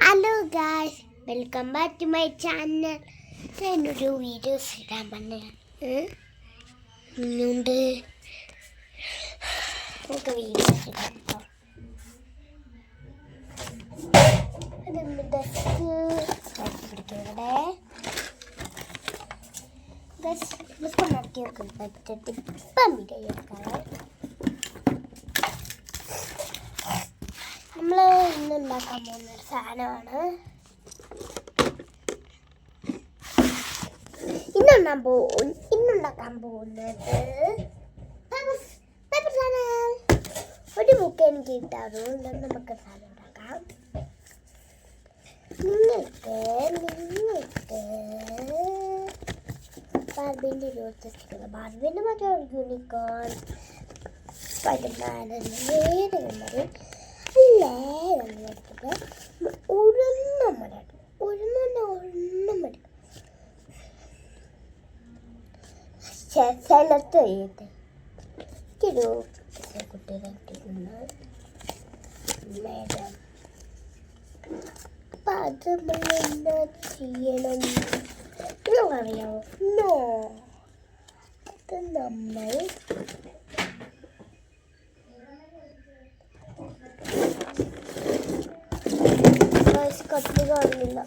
Hello guys, welcome back to my channel. ഞാനൊരു videos ഇടാൻ പറഞ്ഞുണ്ട്. നമുക്ക് വീഡിയോസ് ഇടാം കേട്ടോ. പിടിക്കവിടെ ഇപ്പം നടത്തി വെക്കാൻ പറ്റിട്ട് ഇപ്പം വീഡിയോ എടുക്കാറ്. നമ്മൾ ഇന്ന് ഉണ്ടാക്കാൻ പോകുന്നൊരു സാധനമാണ്. ഇന്നുണ്ടാക്കാൻ പോകുന്നത് ഒരു ബുക്ക് എനിക്ക് കിട്ടാറുണ്ട്. നമുക്ക് സാധനം ഉണ്ടാക്കാം. നിങ്ങൾക്ക് ബാർബിൻ്റെ ഇരുപത്തെട്ട് ബാർബിൻ്റെ മറ്റേ യൂണിക്കോൺ സ്പൈഡർമാൻ വേറെ അല്ലേ നമ്മളെടുത്തിട്ട് ഒരെണ്ണം മതി. സ്ഥലത്ത് എഴുതി ഒരു കുട്ടികളെ മേഡം. അപ്പം അത് നമ്മൾ എന്താ ചെയ്യണം അറിയാമോ? നോ, അത് നമ്മൾ കത്തി കാണുന്നില്ല.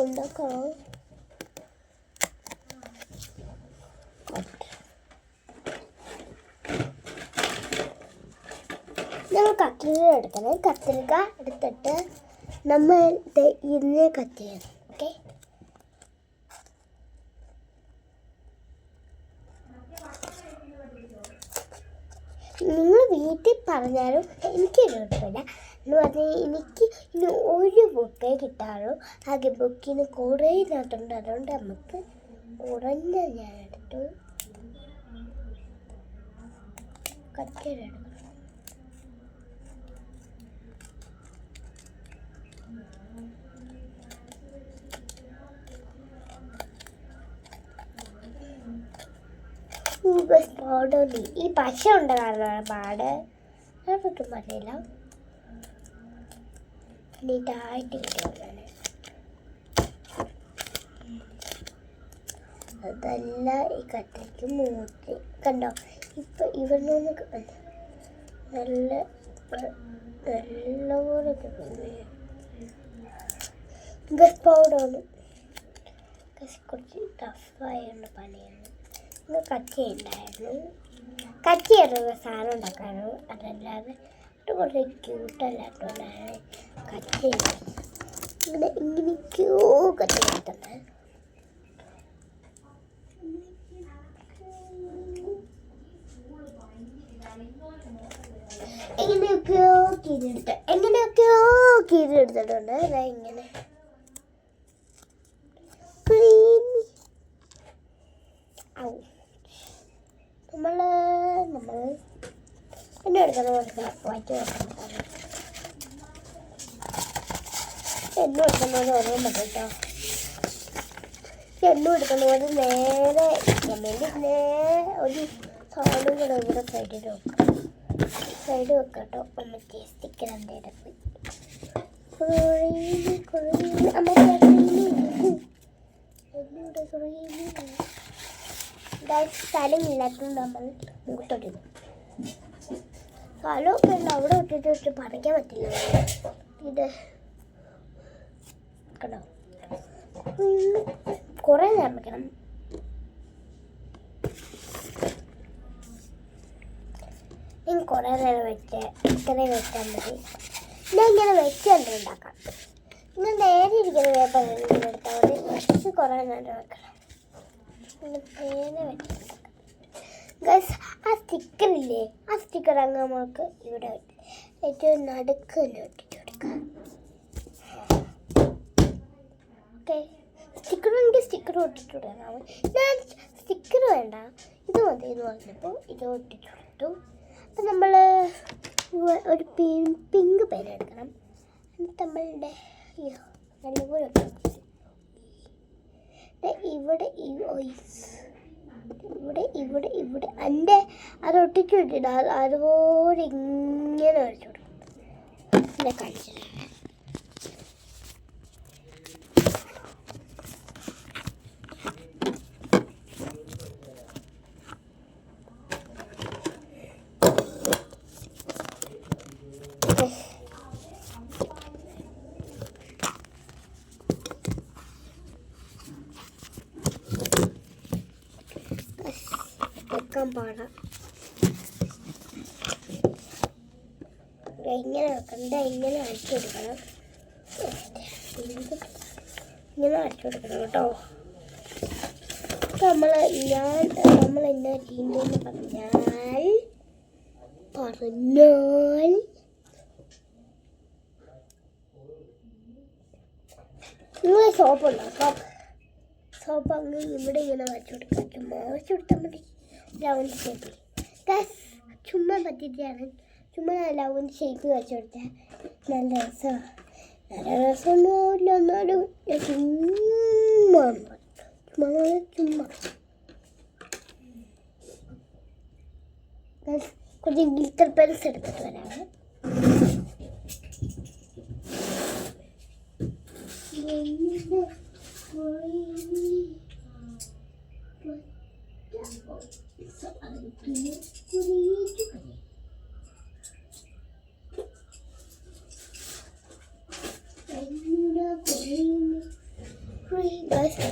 ഉണ്ടാക്കാം. ഞങ്ങൾ കത്രിക എടുക്കണം. കത്രിക എടുത്തിട്ട് നമ്മൾ ഇതിനെ കട്ട് ചെയ്യണം. ഓക്കെ, നിങ്ങൾ വീട്ടിൽ പറഞ്ഞാലും എനിക്കൊരു കുഴപ്പമില്ല എന്ന് പറഞ്ഞാൽ എനിക്ക് ഇനി ഒരു ബുക്കേ കിട്ടാറുള്ളൂ. ആകെ ബുക്കിന് കുറേ ഇതിനകത്തുണ്ട്. അതുകൊണ്ട് നമുക്ക് കുറഞ്ഞ ഞാൻ എടുത്തു. കത്തിയുടെ എടുക്കണം. ഈ പശ ഉണ്ട് കാരണമാണ് പാട്. അതൊട്ടും പറയില്ല. നീറ്റായിട്ട് കിട്ടുകയാണ്. അതല്ല ഈ കട്ടയ്ക്ക് മൂത്തി കണ്ടോ. ഇപ്പം ഇവിടെ നിന്ന് നല്ലപോലെ ഗസ് പൗഡറാണ്. കുറച്ച് ടഫായുള്ള പണിയാണ്. കട്ട് ചെയ്യണ്ടായിരുന്നു. കട്ട് ചെയ്യണ സാധനം ഉണ്ടാക്കാനോ അതല്ലാതെ കുറേ ക്യൂട്ടല്ലാത്തതുകൊണ്ടാണ് കട്ട് ചെയ്യുന്നത്. ഇങ്ങനെയൊക്കെയോ കട്ട് ചെയ്തിട്ടുണ്ട്. എങ്ങനെയൊക്കെയോ കീരെടുത്തിട്ടുണ്ട്. ഇങ്ങനെ ക്രീമി നമ്മൾ എന്നെ എടുക്കണം വാറ്റി വെക്കണം. എണ്ണ എടുക്കുന്നത് ഓർമ്മ മതി കേട്ടോ. എണ്ണ എടുക്കുന്നത് നേരെ ഇരിക്കാൻ വേണ്ടി ഒരു സാധനം കൂടെ ഇവിടെ സൈഡ് വെക്കാം കേട്ടോ. മറ്റേ സ്റ്റിക്കർ എൻ്റെ സ്ഥലമില്ലാത്തത് നമ്മൾ മുഖത്തൊട്ടിടും. സ്ഥലമൊക്കെ ഉണ്ട്, അവിടെ ഇട്ടിട്ട് പറിക്കാൻ പറ്റില്ല. ഇത് കണ്ടോ, കുറേ നേരം വെക്കണം. ഇനി കുറേ നേരം വെച്ച് ഇത്രയും വെച്ചാൽ മതി. ഞാൻ ഇങ്ങനെ വെച്ച് തന്നെ ഉണ്ടാക്കാം. ഇങ്ങനെ നേരെ ഇരിക്കുന്ന പേപ്പർ എടുത്താൽ മതി. പക്ഷെ കുറേ നേരം വെക്കണം. ഗൈസ്, ആ സ്റ്റിക്കറില്ലേ, ആ സ്റ്റിക്കർ അങ്ങ് നമുക്ക് ഇവിടെ ഏറ്റവും നടുക്ക് തന്നെ ഒട്ടിച്ചു കൊടുക്കാം. ഓക്കെ, സ്റ്റിക്കർ ഉണ്ടെങ്കിൽ സ്റ്റിക്കർ ഒട്ടിച്ചു കൊടുക്കാം. ഞാൻ സ്റ്റിക്കർ വേണ്ട, ഇത് മതി എന്ന് പറഞ്ഞപ്പോൾ ഇത് ഒട്ടിച്ചു കൊടുത്തു. അപ്പം നമ്മൾ ഒരു പിങ്ക് പെൻ എടുക്കണം. എന്നിട്ട് നമ്മളുടെ നല്ലപോലെ ഇവിടെ ഇവിടെ ഇവിടെ ഇവിടെ എൻ്റെ അത് ഒട്ടിച്ചു വെച്ചിട്ട് അതുപോലെ ഇങ്ങനെ വരച്ചു കൊടുക്കും. എന്നെ കാണിച്ചില്ല. വെക്കാൻ പാടാം. ഇങ്ങനെ വെക്കണ്ട, ഇങ്ങനെ അരച്ചു കൊടുക്കണം. ഇങ്ങനെ അരച്ചു കൊടുക്കണം കേട്ടോ. നമ്മൾ എന്താ ചെയ്യുന്നതെന്ന് പറഞ്ഞാൽ നിങ്ങൾ സോപ്പുണ്ടോ? സോപ്പ് അങ്ങ് ഇവിടെ ഇങ്ങനെ വരച്ചു കൊടുക്കാം. ചുമ്മാ വരച്ചു കൊടുത്താൽ മതി. റൗണ്ട് ഷേപ്പിൽ ചുമ്മാ പറ്റിയിട്ടാണ്. ചുമ്മാ റൗണ്ട് ഷേപ്പ് വരച്ചു കൊടുത്താൽ നല്ല രസമാണ്. നല്ല രസമൊന്നുമില്ല, എന്നാലും ചുമ്മാ കുറച്ച് ഗ്ലിറ്റർ പെൻസ് എടുത്തിട്ട് വരാം.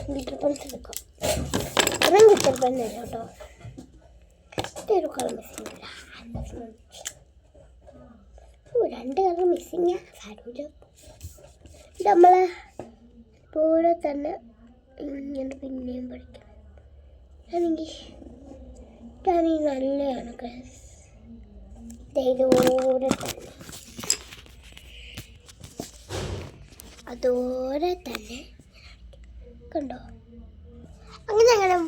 ഗ്ലിറ്റർ പെൻസ് എടുക്കാം. ഇത്രയും ഗ്ലിറ്റർ പെൻ തരാം കേട്ടോ. ഒരു കളർ മിസ്സിങ് ഇല്ല. 2 കളർ മിസ്സിങ് സാരമില്ല. നമ്മളെ പോലെ തന്നെ ഇങ്ങനെ പിന്നെയും പഠിക്കണം. ആണെങ്കിൽ നല്ലതാണ്. ഇതോടെ തന്നെ അതോടെ തന്നെ കണ്ടോ. അങ്ങനെ എല്ലാം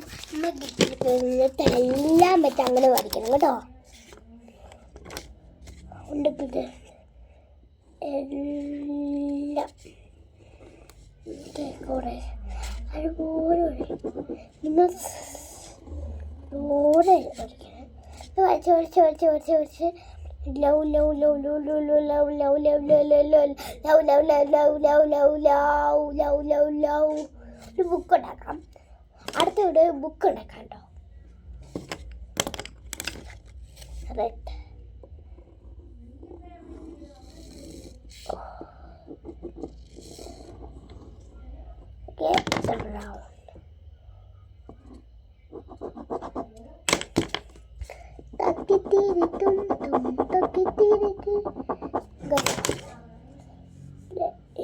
പറ്റും. അങ്ങനെ വരയ്ക്കണം കേട്ടോ. ഉണ്ട് എല്ലാം കുറേ അതുപോലെ നിങ്ങൾ ഓടെ വരയ്ക്കണം. വരച്ച് love love love love love love love love love love love love love love love love love love love ഒരു ബുക്ക് ഉണ്ടാക്കാം. അടുത്തിവിടെ ബുക്ക് ഉണ്ടാക്കാം കേട്ടോ. റെഡ് ബ്രൗൺ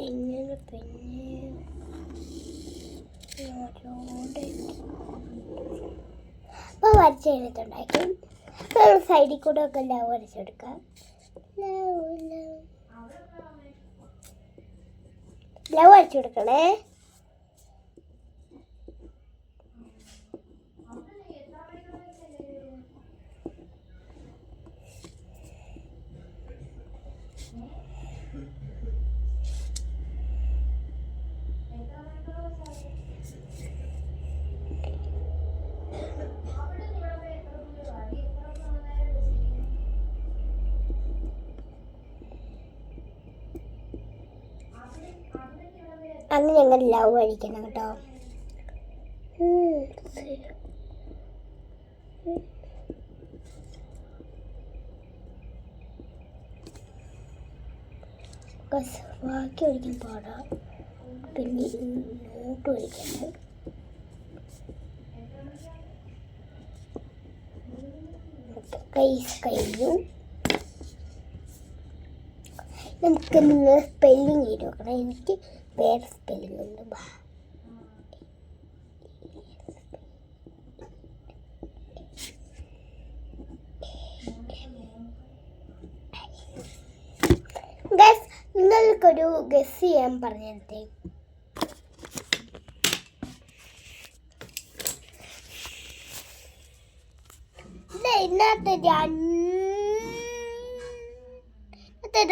എങ്ങനെ പിന്നെ അപ്പോൾ വരച്ച് കഴിഞ്ഞിട്ടുണ്ടാക്കി സൈഡിൽ കൂടെ ഒക്കെ ലവ് വരച്ചെടുക്കാം. ലവ് വരച്ചു കൊടുക്കണേ. അന്ന് ഞങ്ങൾ ലവ് അടിക്കണം കേട്ടോ. ബാക്കി ഒഴിക്കാൻ പാടാ. പിന്നെ നോട്ട് ഒഴിക്കണം. കഴിഞ്ഞു. നമുക്ക് നിങ്ങൾ സ്പെല്ലിങ് ചെയ്ത് നോക്കണം. എനിക്ക് വേറെ സ്പെല്ലിംഗ് ഉണ്ട്. നിങ്ങൾക്കൊരു ഗസ് ചെയ്യാൻ പറഞ്ഞിരുന്നേ. ഇതിനകത്ത്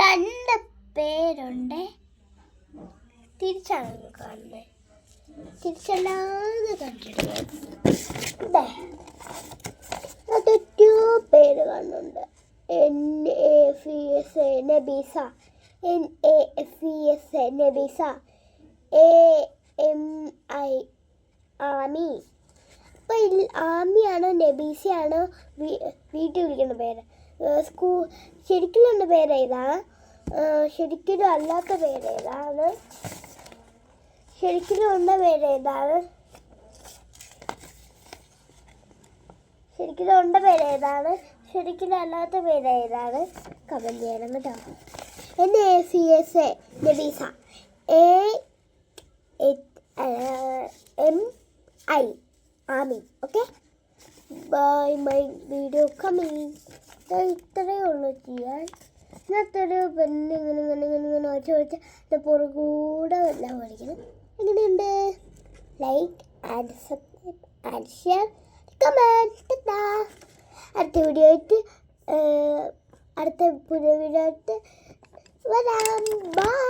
രണ്ട് പേരുണ്ട്. തിരിച്ചാണ് കാണുന്നത്. തിരിച്ചല്ലാതെ കണ്ടിട്ടുണ്ട്. അതൊറ്റ പേര് കാണുന്നുണ്ട്. NAFESA Nabeesa, NAFESA Nabeesa, AMI Ami. അപ്പോൾ ആമിയാണോ നബീസയാണോ വീട്ടിൽ വിളിക്കുന്ന പേര്? ശരിക്കുള്ള പേര് ഏതാണ്? ശരിക്കും അല്ലാത്ത പേര് ഏതാണ്? ശരിക്കും ഉള്ള പേര് ഏതാണ്? ശരിക്കും ഉണ്ട പേര് ഏതാണ്? ശരിക്കും അല്ലാത്ത പേര് ഏതാണ്? കമൻറ്റ് ചെയ്യണം കേട്ടോ. NAFESA Nabeesa, AMI Ami. Okay, bye. My video coming. ഇത്രയേ ഉള്ളൂ ചെയ്യാൻ. ഇന്നത്തെ ഒരു പെണ്ണ് ഇങ്ങനെ ചോദിച്ചാൽ പുറകൂടെ എല്ലാം പഠിക്കണം. എങ്ങനെയുണ്ട്? Like and subscribe and share, comment. അടുത്ത വീഡിയോ ആയിട്ട് അടുത്ത പുതിയ വീഡിയോ ആയിട്ട് വരാം. ബൈ.